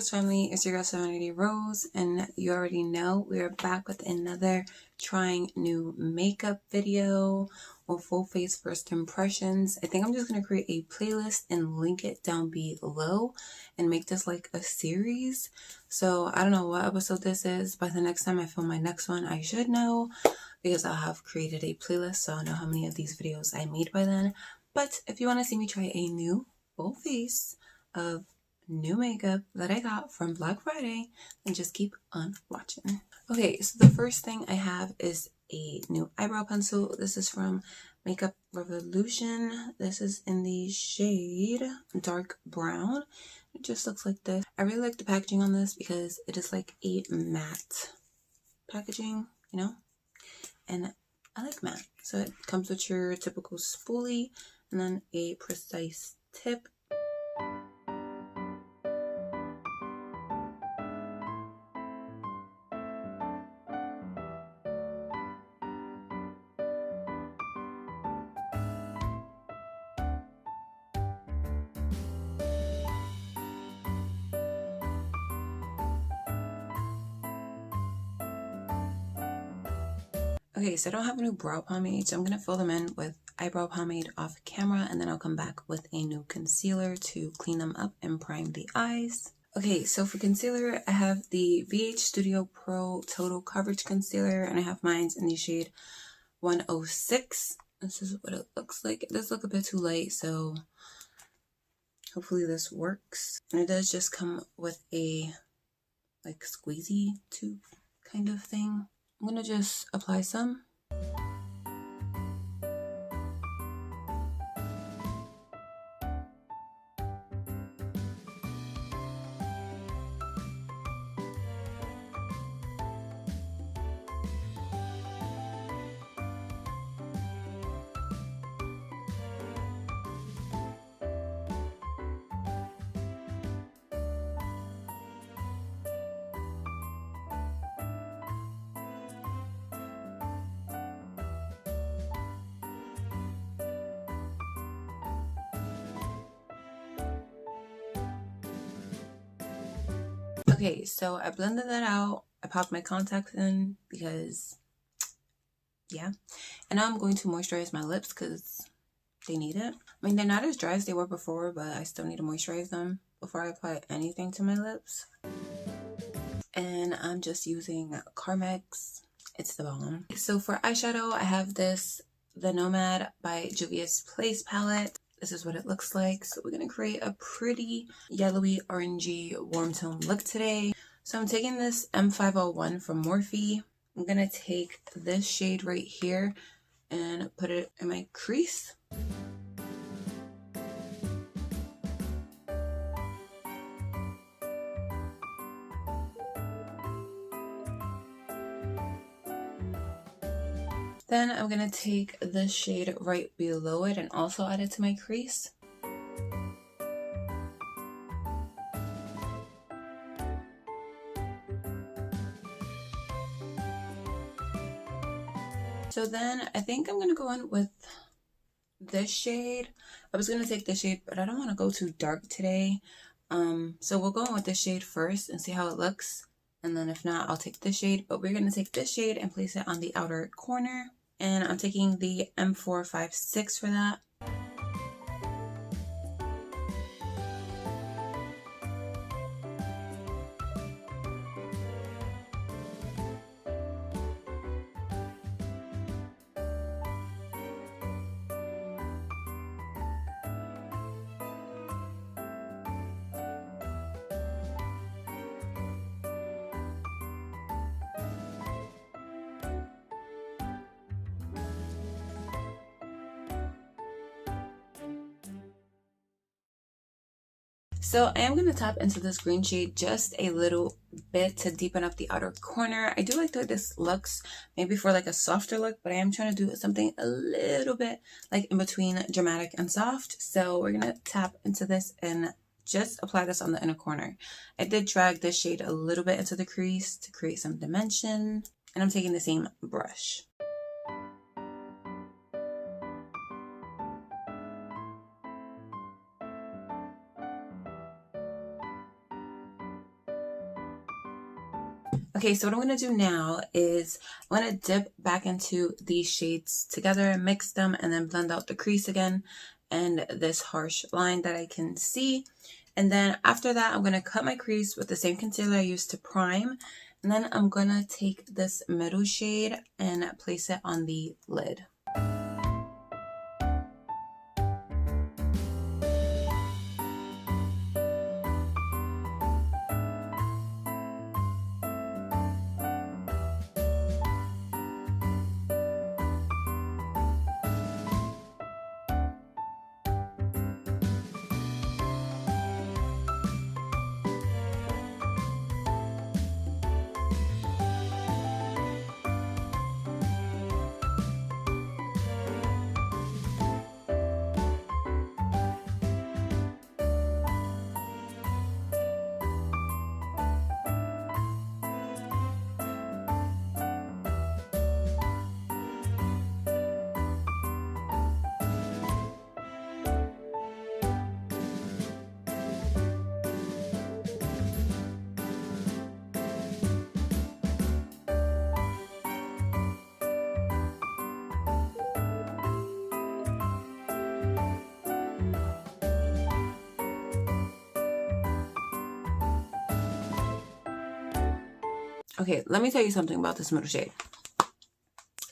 Rose family, it's your girl Serenity Rose, and you already know we're back with another trying new makeup video or full face first impressions. I think I'm just going to create a playlist and link it down below and make this like a series. So I don't know what episode this is. By the next time I film my next one, I should know because I'll have created a playlist, so I'll know how many of these videos I made by then. But if you want to see me try a new full face of new makeup that I got from Black Friday, then just keep on watching. Okay, so the first thing I have is a new eyebrow pencil. This is from Makeup Revolution. This is in the shade dark brown. It just looks like this. I really like the packaging on this because it is like a matte packaging, you know, and I like matte. So it comes with your typical spoolie and then a precise tip. Okay, so I don't have a new brow pomade, so I'm going to fill them in with eyebrow pomade off camera, and then I'll come back with a new concealer to clean them up and prime the eyes. Okay, so for concealer, I have the VH Studio Pro Total Coverage Concealer, and I have mine in the shade 106. This is what it looks like. It does look a bit too light, so hopefully this works. And it does just come with a like squeezy tube kind of thing. I'm gonna just apply some. Okay, so I blended that out. I popped my contacts in because, yeah. And now I'm going to moisturize my lips because they need it. I mean, they're not as dry as they were before, but I still need to moisturize them before I apply anything to my lips. And I'm just using Carmex. It's the bomb. So for eyeshadow, I have this, the Nomad by Juvia's Place palette. This is what it looks like. So we're going to create a pretty yellowy, orangey, warm tone look today. So I'm taking this M501 from Morphe. I'm going to take this shade right here and put it in my crease. Then I'm going to take this shade right below it and also add it to my crease. So then I think I'm going to go in with this shade. I was going to take this shade, but I don't want to go too dark today. So we'll go in with this shade first and see how it looks. And then if not, I'll take this shade. But we're going to take this shade and place it on the outer corner. And I'm taking the M456 for that. So I am going to tap into this green shade just a little bit to deepen up the outer corner. I do like the way this looks, maybe for like a softer look, but I am trying to do something a little bit like in between dramatic and soft. So we're going to tap into this and just apply this on the inner corner. I did drag this shade a little bit into the crease to create some dimension, and I'm taking the same brush. Okay, so what I'm going to do now is I'm going to dip back into these shades together, mix them, and then blend out the crease again and this harsh line that I can see. And then after that, I'm going to cut my crease with the same concealer I used to prime. And then I'm going to take this middle shade and place it on the lid. Okay, let me tell you something about this middle shade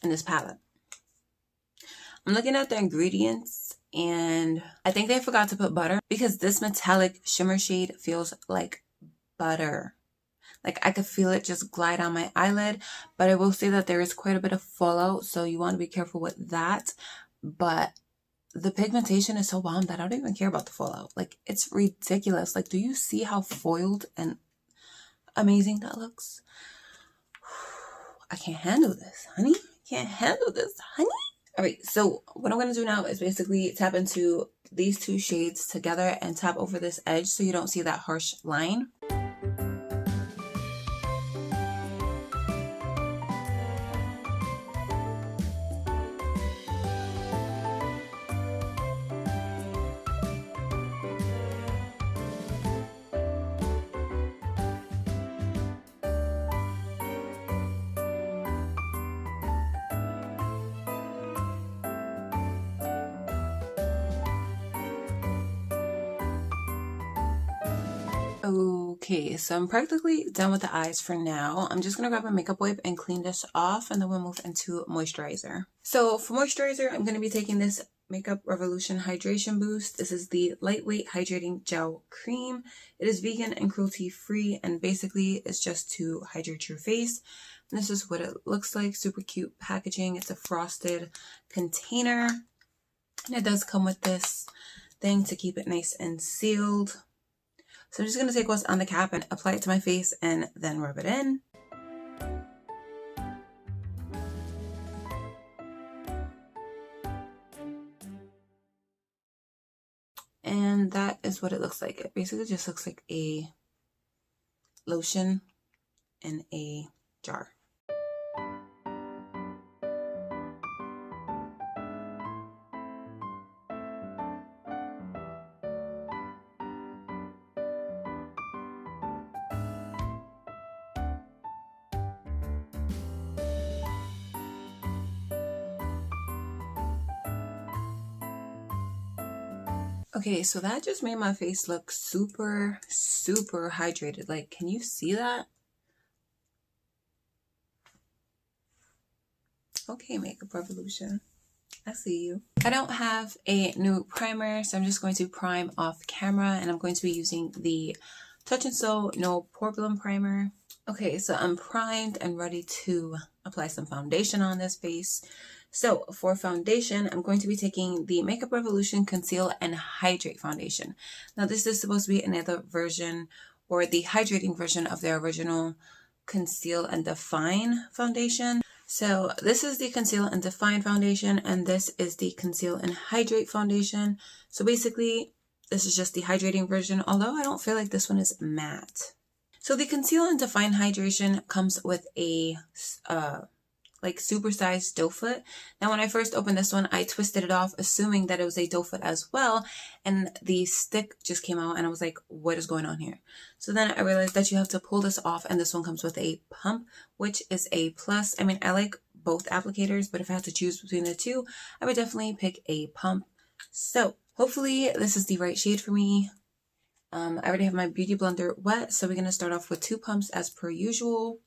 and this palette. I'm looking at the ingredients and I think they forgot to put butter because this metallic shimmer shade feels like butter. Like I could feel it just glide on my eyelid, but I will say that there is quite a bit of fallout, so you want to be careful with that. But the pigmentation is so bomb that I don't even care about the fallout. Like it's ridiculous. Like, do you see how foiled and amazing that looks? I can't handle this, honey. Can't handle this, honey. All right, so what I'm going to do now is basically tap into these two shades together and tap over this edge so you don't see that harsh line. Okay, so I'm practically done with the eyes for now. I'm just going to grab a makeup wipe and clean this off, and then we'll move into moisturizer. So for moisturizer, I'm going to be taking this Makeup Revolution Hydration Boost. This is the lightweight hydrating gel cream. It is vegan and cruelty free, and basically it's just to hydrate your face. And this is what it looks like. Super cute packaging. It's a frosted container, and it does come with this thing to keep it nice and sealed. So I'm just going to take what's on the cap and apply it to my face and then rub it in. And that is what it looks like. It basically just looks like a lotion in a jar. Okay, so that just made my face look super, super hydrated. Like, can you see that? Okay, Makeup Revolution. I see you. I don't have a new primer, so I'm just going to prime off camera, and I'm going to be using the Touch in So No Problem Primer. Okay, so I'm primed and ready to apply some foundation on this face. So for foundation, I'm going to be taking the Makeup Revolution Conceal and Hydrate Foundation. Now this is supposed to be another version, or the hydrating version of their original Conceal and Define foundation. So this is the Conceal and Define foundation, and this is the Conceal and Hydrate foundation. So basically, this is just the hydrating version, although I don't feel like this one is matte. So the Conceal and Define hydration comes with a like supersized doe foot. Now when I first opened this one, I twisted it off assuming that it was a doe foot as well, and the stick just came out and I was like, what is going on here? So then I realized that you have to pull this off, and this one comes with a pump, which is a plus. I mean, I like both applicators, but if I had to choose between the two, I would definitely pick a pump. So hopefully this is the right shade for me. I already have my beauty blender wet, so we're going to start off with 2 pumps as per usual.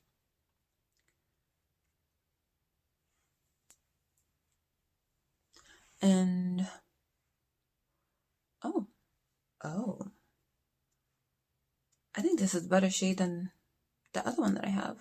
And oh, I think this is a better shade than the other one that I have.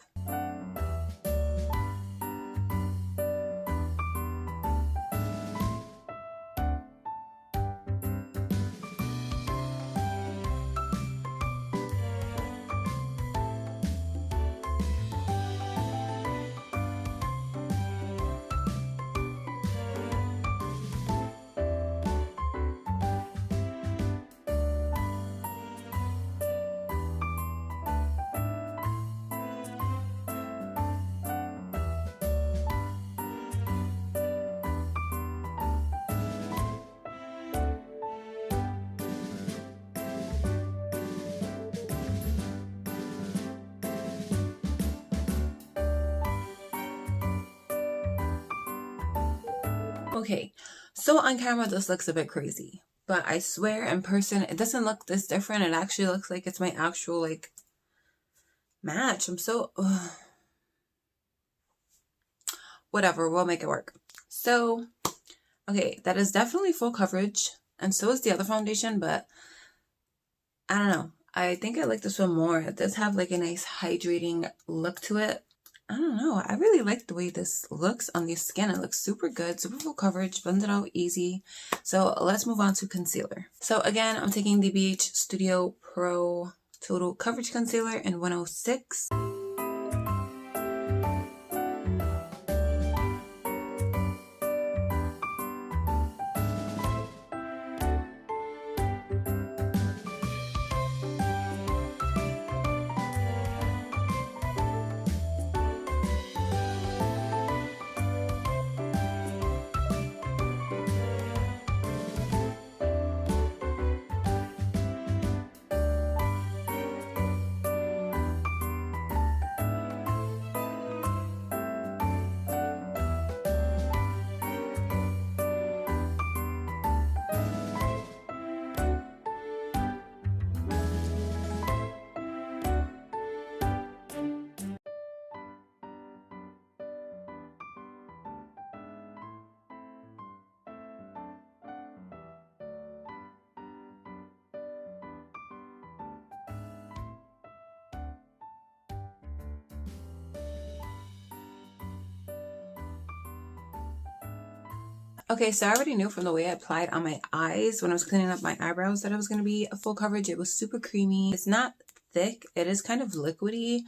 Okay, so on camera this looks a bit crazy, but I swear in person it doesn't look this different. It actually looks like it's my actual like match. I'm so whatever, we'll make it work. So okay, that is definitely full coverage, and so is the other foundation, but I don't know, I think I like this one more. It does have like a nice hydrating look to it. I don't know. I really like the way this looks on the skin. It looks super good, super full coverage, blended out easy. So let's move on to concealer. So again, I'm taking the BH Studio Pro Total Coverage Concealer in 106. Okay, so I already knew from the way I applied on my eyes when I was cleaning up my eyebrows that it was going to be a full coverage. It was super creamy. It's not thick. It is kind of liquidy,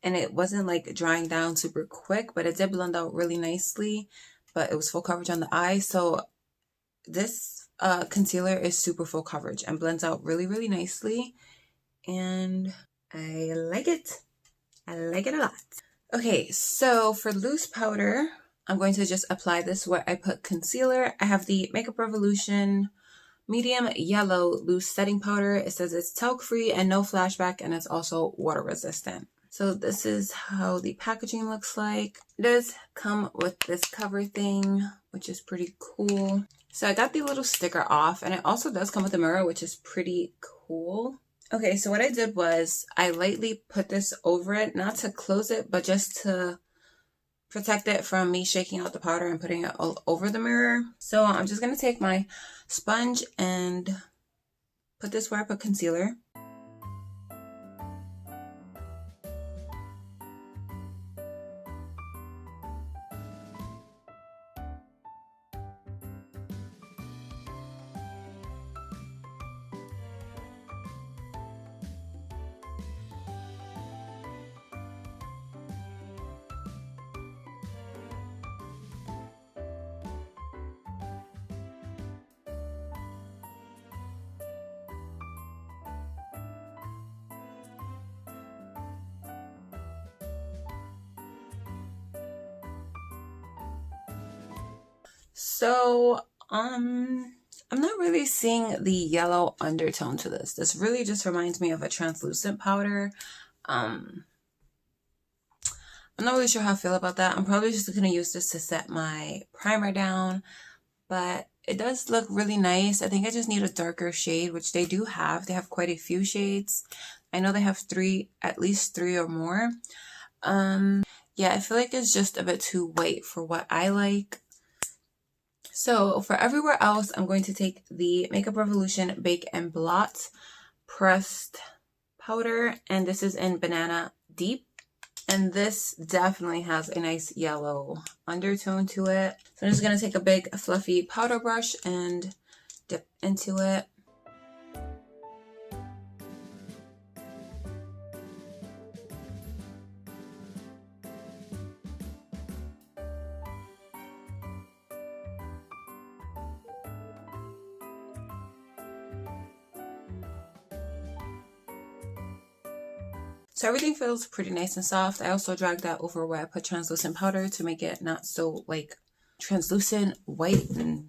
and it wasn't like drying down super quick, but it did blend out really nicely, but it was full coverage on the eye. So this concealer is super full coverage and blends out really, really nicely, and I like it. I like it a lot. Okay, so for loose powder, I'm going to just apply this where I put concealer. I have the Makeup Revolution medium yellow loose setting powder. It says it's talc free and no flashback, and it's also water resistant. So this is how the packaging looks like. It does come with this cover thing, which is pretty cool. So I got the little sticker off, and it also does come with a mirror, which is pretty cool. Okay, so what I did was I lightly put this over it, not to close it, but just to protect it from me shaking out the powder and putting it all over the mirror. So I'm just going to take my sponge and put this where I put concealer. So, I'm not really seeing the yellow undertone to this. This really just reminds me of a translucent powder. I'm not really sure how I feel about that. I'm probably just going to use this to set my primer down, but it does look really nice. I think I just need a darker shade, which they do have. They have quite a few shades. I know they have at least three or more. Yeah, I feel like it's just a bit too white for what I like. So for everywhere else, I'm going to take the Makeup Revolution Bake and Blot pressed powder, and this is in Banana Deep. And this definitely has a nice yellow undertone to it. So I'm just going to take a big fluffy powder brush and dip into it. So everything feels pretty nice and soft. I also dragged that over where I put translucent powder to make it not so like translucent, white, and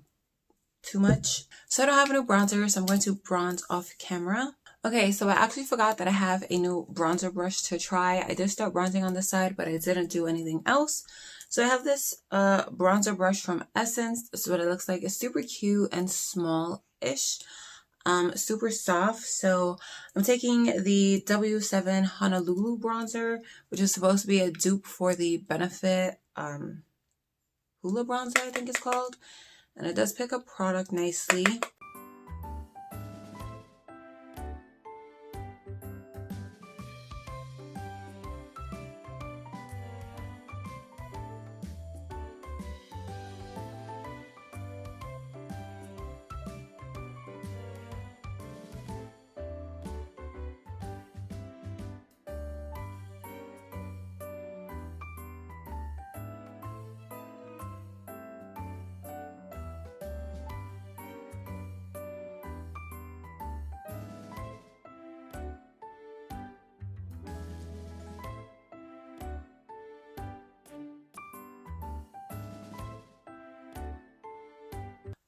too much. So I don't have a new bronzer, so I'm going to bronze off camera. Okay, so I actually forgot that I have a new bronzer brush to try. I did start bronzing on this side, but I didn't do anything else. So I have this bronzer brush from Essence. This is what it looks like. It's super cute and small-ish. Super soft. So I'm taking the W7 Honolulu bronzer, which is supposed to be a dupe for the Benefit Hula bronzer, I think it's called. And it does pick up product nicely.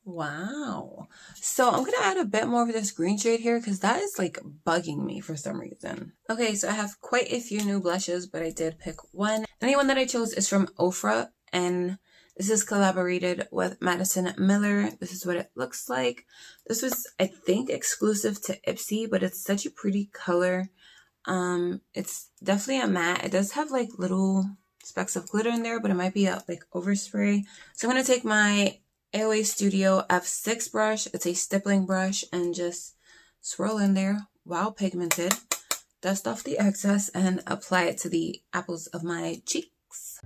Wow. So I'm going to add a bit more of this green shade here because that is like bugging me for some reason. Okay, so I have quite a few new blushes, but I did pick one. And the one that I chose is from Ofra, and this is collaborated with Madison Miller. This is what it looks like. This was, I think, exclusive to Ipsy, but it's such a pretty color. It's definitely a matte. It does have like little specks of glitter in there, but it might be a like overspray. So I'm going to take my AOA Studio F6 brush. It's a stippling brush, and just swirl in there while pigmented, dust off the excess, and apply it to the apples of my cheeks.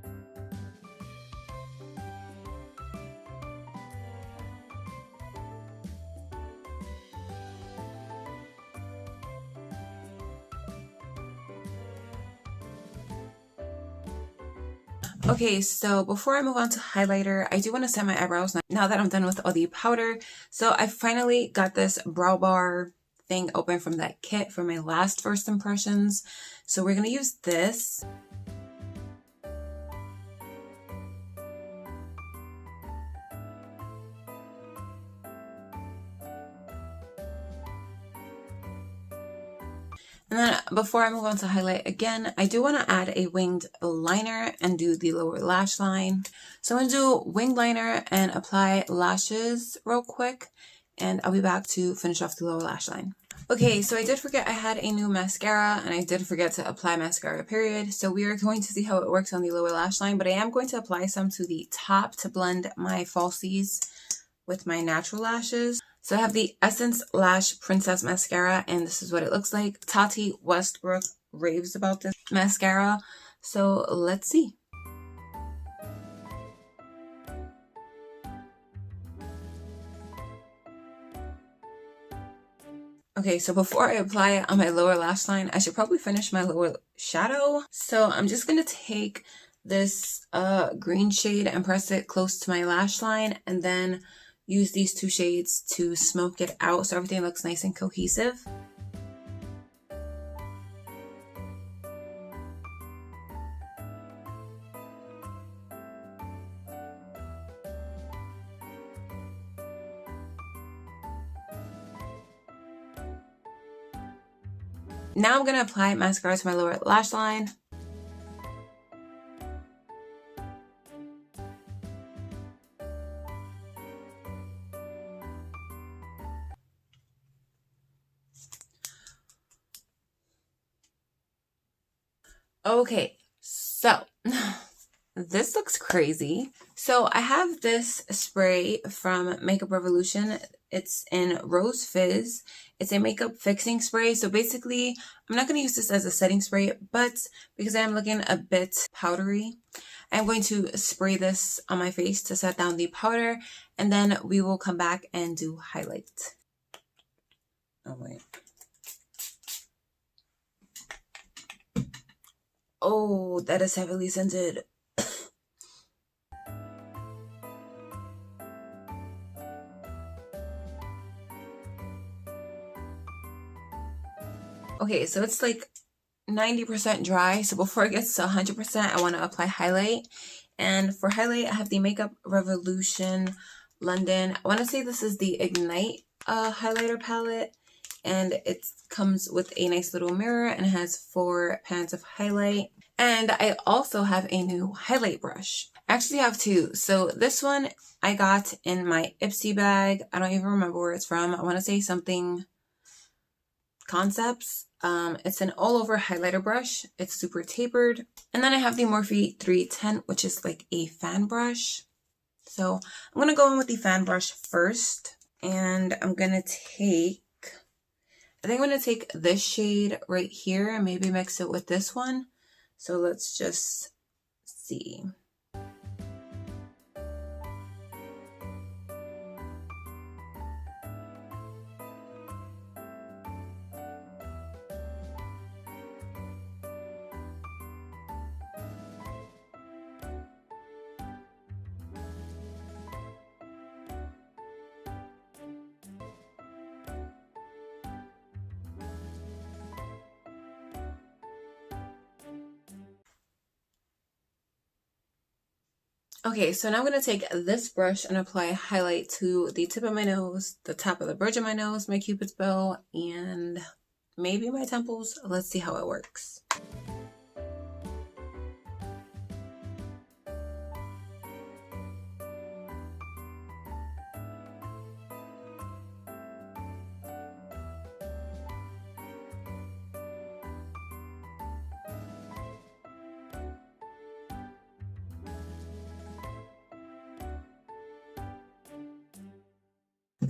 Okay, so before I move on to highlighter, I do want to set my eyebrows now that I'm done with all the powder. So I finally got this brow bar thing open from that kit for my last first impressions. So we're going to use this. And then before I move on to highlight again, I do want to add a winged liner and do the lower lash line. So I'm going to do winged liner and apply lashes real quick, and I'll be back to finish off the lower lash line. Okay, so I did forget I had a new mascara, and I did forget to apply mascara, period. So we are going to see how it works on the lower lash line, but I am going to apply some to the top to blend my falsies with my natural lashes. So I have the Essence Lash Princess Mascara, and this is what it looks like. Tati Westbrook raves about this mascara, so let's see. Okay, so before I apply it on my lower lash line, I should probably finish my lower shadow. So I'm just going to take this green shade and press it close to my lash line, and then use these two shades to smoke it out so everything looks nice and cohesive. Now I'm going to apply mascara to my lower lash line. Okay, so this looks crazy. So I have this spray from Makeup Revolution. It's in Rose Fizz. It's a makeup fixing spray. So basically, I'm not going to use this as a setting spray, but because I am looking a bit powdery, I'm going to spray this on my face to set down the powder, and then we will come back and do highlight. Oh, wait. Oh, that is heavily scented. Okay, so it's like 90% dry. So before it gets to 100%, I want to apply highlight. And for highlight, I have the Makeup Revolution London. I want to say this is the Ignite highlighter palette. And it comes with a nice little mirror and it has 4 pans of highlight. And I also have a new highlight brush. I actually have 2. So this one I got in my Ipsy bag. I don't even remember where it's from. I want to say something Concepts. It's an all over highlighter brush. It's super tapered. And then I have the Morphe 310, which is like a fan brush. So I'm going to go in with the fan brush first. And I'm going to take, I think I'm going to take this shade right here and maybe mix it with this one. So let's just see. Okay, so now I'm going to take this brush and apply highlight to the tip of my nose, the top of the bridge of my nose, my cupid's bow, and maybe my temples. Let's see how it works.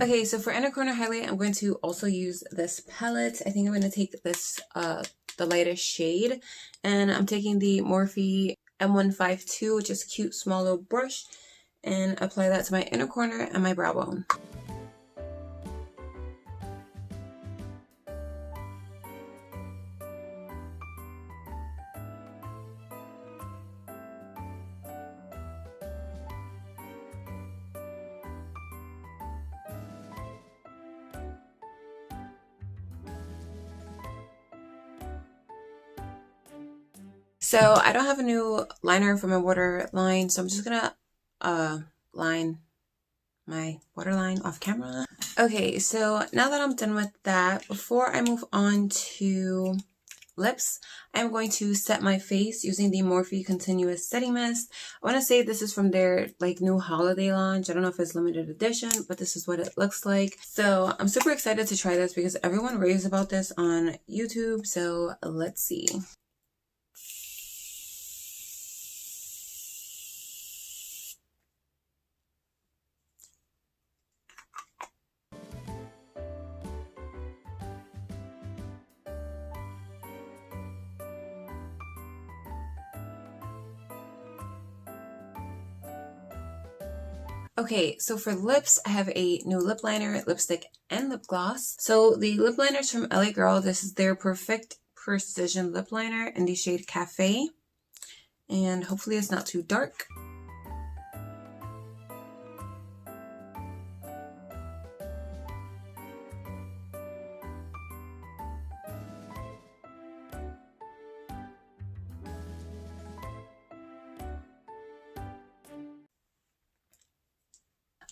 Okay, so for inner corner highlight, I'm going to also use this palette. I think I'm going to take this, the lightest shade, and I'm taking the Morphe M152, which is a cute small little brush, and apply that to my inner corner and my brow bone. So I don't have a new liner for my waterline, so I'm just gonna line my waterline off camera. Okay, so now that I'm done with that, before I move on to lips, I'm going to set my face using the Morphe Continuous Setting Mist. I want to say this is from their like new holiday launch. I don't know if it's limited edition, but this is what it looks like. So I'm super excited to try this because everyone raves about this on YouTube. So let's see. Okay, so for lips, I have a new lip liner, lipstick, and lip gloss. So the lip liner is from LA Girl. This is their Perfect Precision lip liner in the shade Cafe. And hopefully it's not too dark.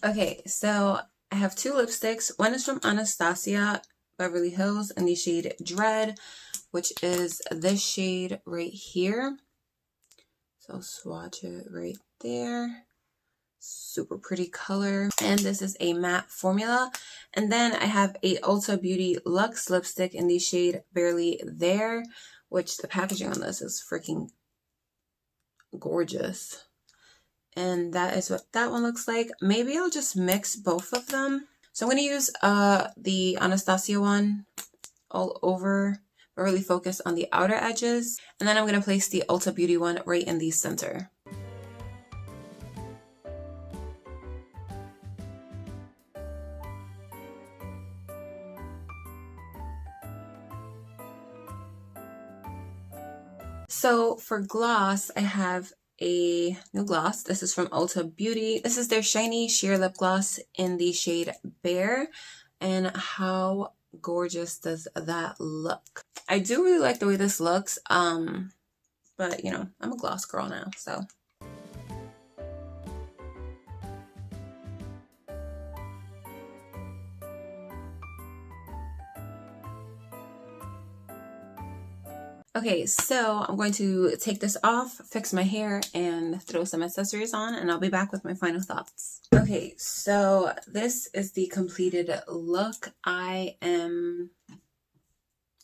Okay, so I have 2 lipsticks. One is from Anastsia. Beverly Hills in the shade Dread, which is this shade right here. So swatch it right there. Super pretty color. And this is a matte formula. And then I have a Ulta Beauty Luxe lipstick in the shade Barely There, which the packaging on this is freaking gorgeous. And that is what that one looks like. Maybe I'll just mix both of them. So I'm going to use the Anastsia one all over, but really focus on the outer edges. And then I'm going to place the Ulta Beauty one right in the center. So for gloss, I have a new gloss. This is from Ulta Beauty. This is their Shiny Sheer Lip Gloss in the shade Bear. And how gorgeous does that look? I do really like the way this looks. But you know, I'm a gloss girl now, so. Okay, so I'm going to take this off, fix my hair, and throw some accessories on, and I'll be back with my final thoughts. Okay, so this is the completed look. I am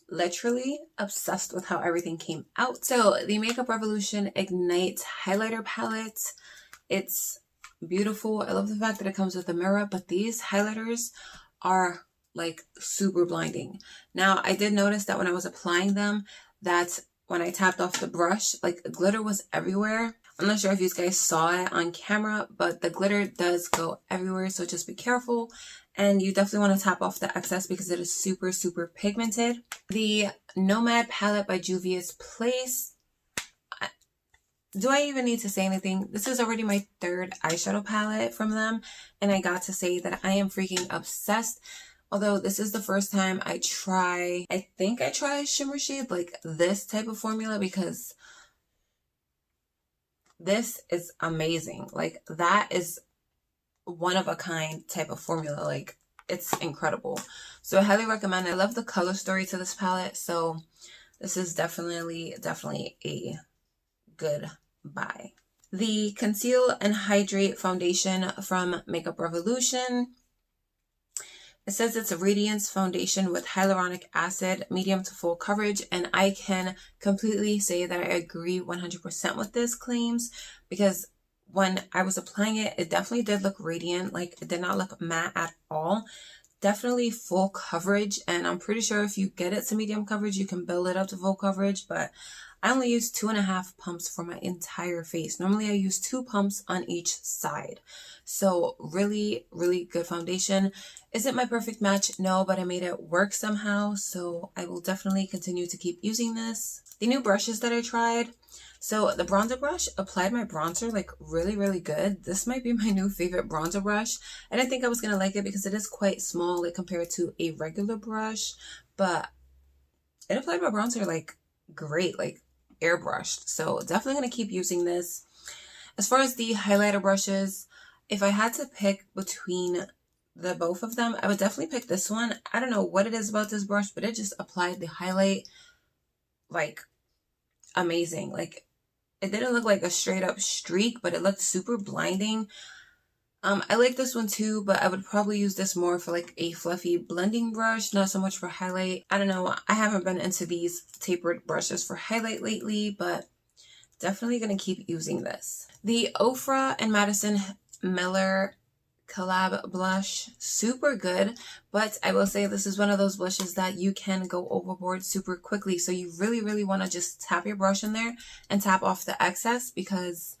literally obsessed with how everything came out. So the Makeup Revolution Ignite highlighter palette, it's beautiful. I love the fact that it comes with a mirror, but these highlighters are like super blinding. Now, I did notice that when I was applying them, that when I tapped off the brush, like glitter was everywhere. I'm not sure if you guys saw it on camera, but the glitter does go everywhere, so just be careful. And you definitely want to tap off the excess because it is super, super pigmented. The Nomad palette by Juvia's Place. Do I even need to say anything? This is already my third eyeshadow palette from them, and I got to say that I am freaking obsessed. Although this is the first time I think I try a shimmer shade like this type of formula, because this is amazing. Like, that is one of a kind type of formula. Like, it's incredible. So I highly recommend it. I love the color story to this palette. So this is definitely a good buy. The Conceal and Hydrate Foundation from Makeup Revolution. It says it's a radiance foundation with hyaluronic acid, medium to full coverage, and I can completely say that I agree 100% with this claims, because when I was applying it, it definitely did look radiant. Like, it did not look matte at all. Definitely full coverage, and I'm pretty sure if you get it to medium coverage, you can build it up to full coverage, but I only use 2.5 pumps for my entire face. Normally I use 2 pumps on each side. So really, really good foundation. Is it my perfect match? No, but I made it work somehow. So I will definitely continue to keep using this. The new brushes that I tried. So the bronzer brush applied my bronzer like really, really good. This might be my new favorite bronzer brush. I didn't think I was going to like it because it is quite small, like compared to a regular brush, but it applied my bronzer like great, like airbrushed. So definitely going to keep using this. As far as the highlighter brushes, if I had to pick between the both of them, I would definitely pick this one. I don't know what it is about this brush, but it just applied the highlight like amazing. Like, it didn't look like a straight up streak, but it looked super blinding. I like this one too, but I would probably use this more for like a fluffy blending brush, not so much for highlight. I don't know. I haven't been into these tapered brushes for highlight lately, but definitely going to keep using this. The Ofra and Madison Miller collab blush, super good, but I will say this is one of those blushes that you can go overboard super quickly. So you really, really want to just tap your brush in there and tap off the excess, because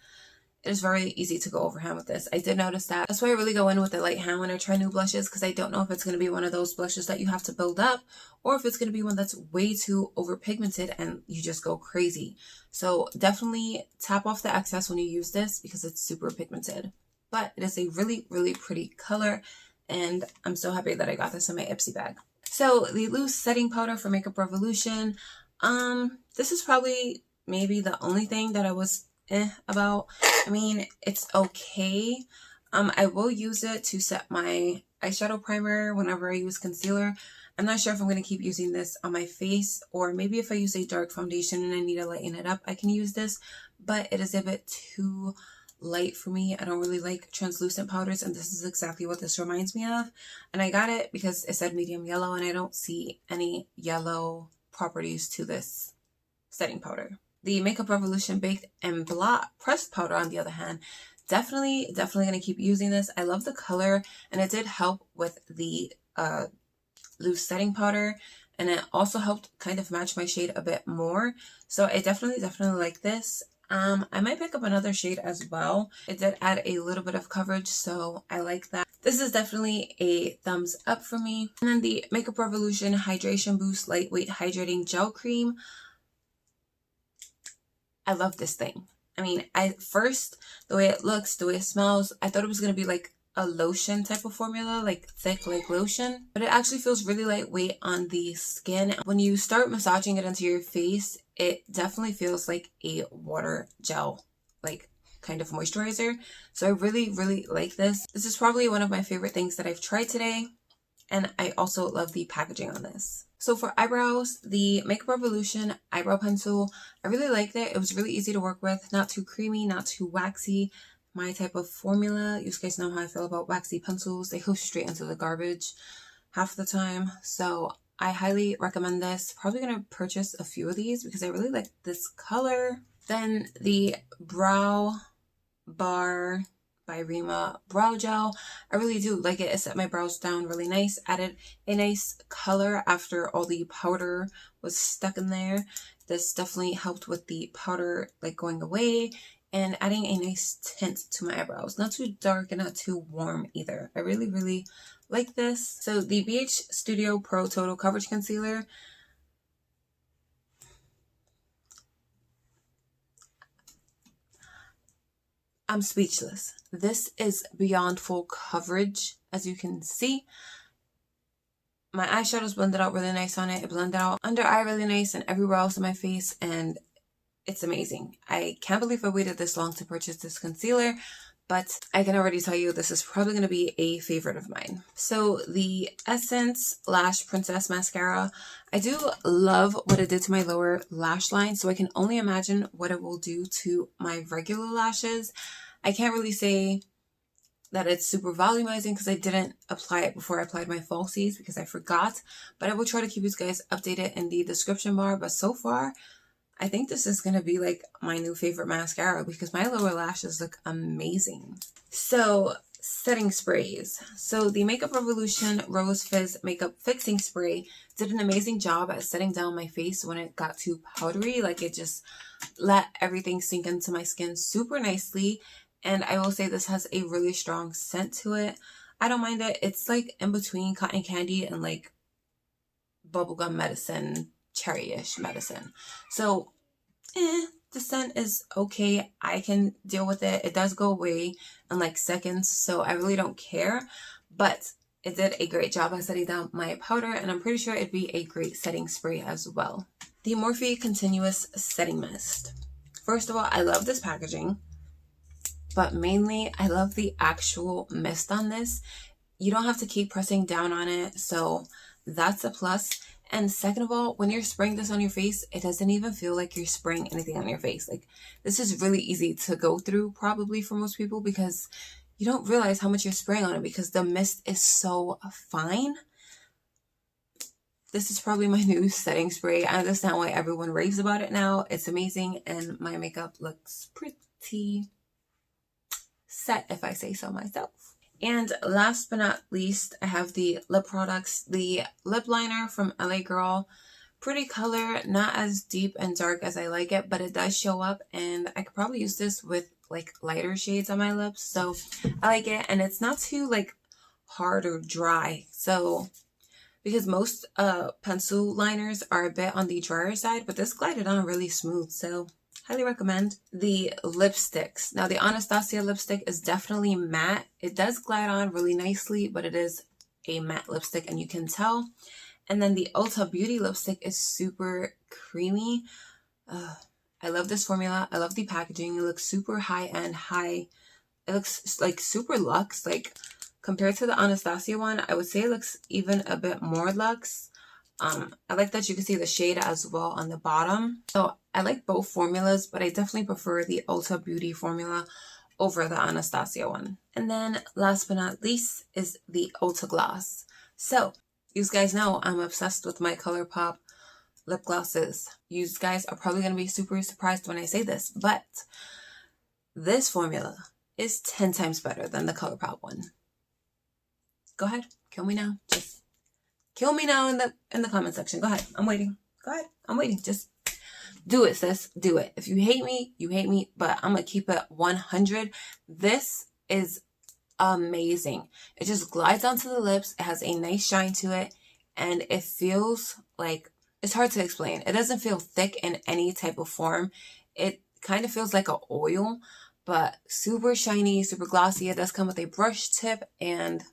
it is very easy to go overhand with this. I did notice that. That's why I really go in with a light hand when I try new blushes, because I don't know if it's going to be one of those blushes that you have to build up, or if it's going to be one that's way too over pigmented and you just go crazy. So definitely tap off the excess when you use this, because it's super pigmented. But it is a really, really pretty color, and I'm so happy that I got this in my Ipsy bag. So the loose setting powder for Makeup Revolution. This is probably maybe the only thing that I was about. I mean, it's okay. I will use it to set my eyeshadow primer whenever I use concealer. I'm not sure if I'm going to keep using this on my face, or maybe if I use a dark foundation and I need to lighten it up, I can use this, but it is a bit too light for me. I don't really like translucent powders, and this is exactly what this reminds me of. And I got it because it said medium yellow, and I don't see any yellow properties to this setting powder. The Makeup Revolution Baked and Blot Pressed Powder, on the other hand, definitely going to keep using this. I love the color, and it did help with the loose setting powder, and it also helped kind of match my shade a bit more. So I definitely like this. I might pick up another shade as well. It did add a little bit of coverage, so I like that. This is definitely a thumbs up for me. And then the Makeup Revolution Hydration Boost Lightweight Hydrating Gel Cream. I love this thing. I mean, first, the way it looks, the way it smells, I thought it was going to be like a lotion type of formula, like thick like lotion, but it actually feels really lightweight on the skin. When you start massaging it into your face, it definitely feels like a water gel, like kind of moisturizer. So I really like this. This is probably one of my favorite things that I've tried today, and I also love the packaging on this. So for eyebrows, the Makeup Revolution eyebrow pencil, I really liked it. It was really easy to work with, not too creamy, not too waxy. My type of formula. You guys know how I feel about waxy pencils. They go straight into the garbage half the time. So I highly recommend this. Probably going to purchase a few of these because I really like this color. Then the Brow Bar by Rima Brow Gel. I really do like it. It set my brows down really nice. Added a nice color after all the powder was stuck in there. This definitely helped with the powder like going away, and adding a nice tint to my eyebrows. Not too dark and not too warm either. I really like this. So the BH Studio Pro Total Coverage Concealer. I'm speechless. This is beyond full coverage, as you can see. My eyeshadows blended out really nice on it. It blended out under eye really nice and everywhere else on my face, and it's amazing. I can't believe I waited this long to purchase this concealer, but I can already tell you this is probably going to be a favorite of mine. So the Essence Lash Princess Mascara, I do love what it did to my lower lash line, so I can only imagine what it will do to my regular lashes. I can't really say that it's super volumizing because I didn't apply it before I applied my falsies because I forgot, but I will try to keep you guys updated in the description bar. But so far, I think this is going to be like my new favorite mascara because my lower lashes look amazing. So setting sprays. So the Makeup Revolution Rose Fizz Makeup Fixing Spray did an amazing job at setting down my face when it got too powdery. Like it just let everything sink into my skin super nicely. And I will say this has a really strong scent to it. I don't mind it. It's like in between cotton candy and like bubblegum medicine, cherry-ish medicine. So, the scent is okay. I can deal with it. It does go away in like seconds, so I really don't care. But it did a great job at setting down my powder, and I'm pretty sure it'd be a great setting spray as well. The Morphe Continuous Setting Mist. First of all, I love this packaging, but mainly I love the actual mist on this. You don't have to keep pressing down on it, so that's a plus. And second of all, when you're spraying this on your face, it doesn't even feel like you're spraying anything on your face. Like, this is really easy to go through probably for most people because you don't realize how much you're spraying on it because the mist is so fine. This is probably my new setting spray. I understand why everyone raves about it now. It's amazing, and my makeup looks pretty set, if I say so myself. And last but not least, I have the lip products. The lip liner from LA Girl. Pretty color, not as deep and dark as I like it, but it does show up, and I could probably use this with like lighter shades on my lips. So I like it, and it's not too like hard or dry. So because most pencil liners are a bit on the drier side, but this glided on really smooth. So highly recommend. The lipsticks. Now, the Anastsia lipstick is definitely matte. It does glide on really nicely, but it is a matte lipstick, and you can tell. And then the Ulta Beauty lipstick is super creamy. I love this formula. I love the packaging. It looks super high-end, high It looks like super luxe. Like compared to the Anastsia one, I would say it looks even a bit more luxe. I like that you can see the shade as well on the bottom. So I like both formulas, but I definitely prefer the Ulta Beauty formula over the Anastsia one. And then last but not least is the Ulta Gloss. So you guys know I'm obsessed with my ColourPop lip glosses. You guys are probably going to be super surprised when I say this, but this formula is 10 times better than the ColourPop one. Go ahead, kill me now. Just kill me now in the comment section. Go ahead, I'm waiting. Go ahead, I'm waiting. Just do it, sis. Do it. If you hate me, you hate me, but I'm going to keep it 100. This is amazing. It just glides onto the lips. It has a nice shine to it, and it feels like, it's hard to explain. It doesn't feel thick in any type of form. It kind of feels like an oil, but super shiny, super glossy. It does come with a brush tip, and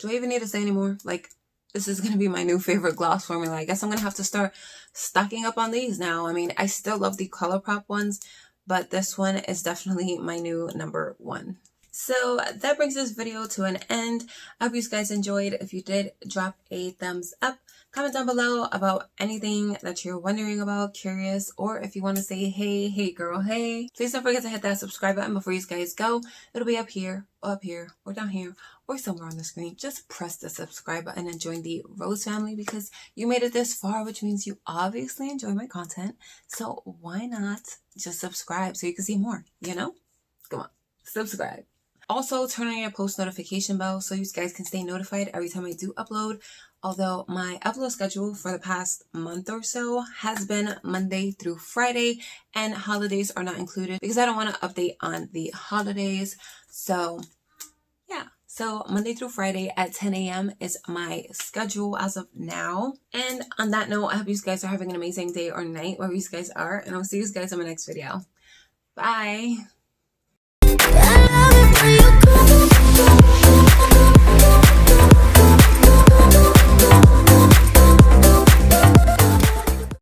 do I even need to say anymore? Like, this is going to be my new favorite gloss formula. I guess I'm going to have to start stocking up on these now. I mean, I still love the ColourPop ones, but this one is definitely my new number one. So that brings this video to an end. I hope you guys enjoyed. If you did, drop a thumbs up. Comment down below about anything that you're wondering about, curious, or if you want to say, hey girl, hey. Please don't forget to hit that subscribe button before you guys go. It'll be up here, or down here, or somewhere on the screen. Just press the subscribe button and join the Rose family, because you made it this far, which means you obviously enjoy my content. So why not just subscribe so you can see more, you know? Come on, subscribe. Also, turn on your post notification bell so you guys can stay notified every time I do upload. Although my upload schedule for the past month or so has been Monday through Friday, and holidays are not included because I don't want to update on the holidays. So yeah, so Monday through Friday at 10 a.m. is my schedule as of now. And on that note, I hope you guys are having an amazing day or night wherever you guys are, and I'll see you guys in my next video. Bye.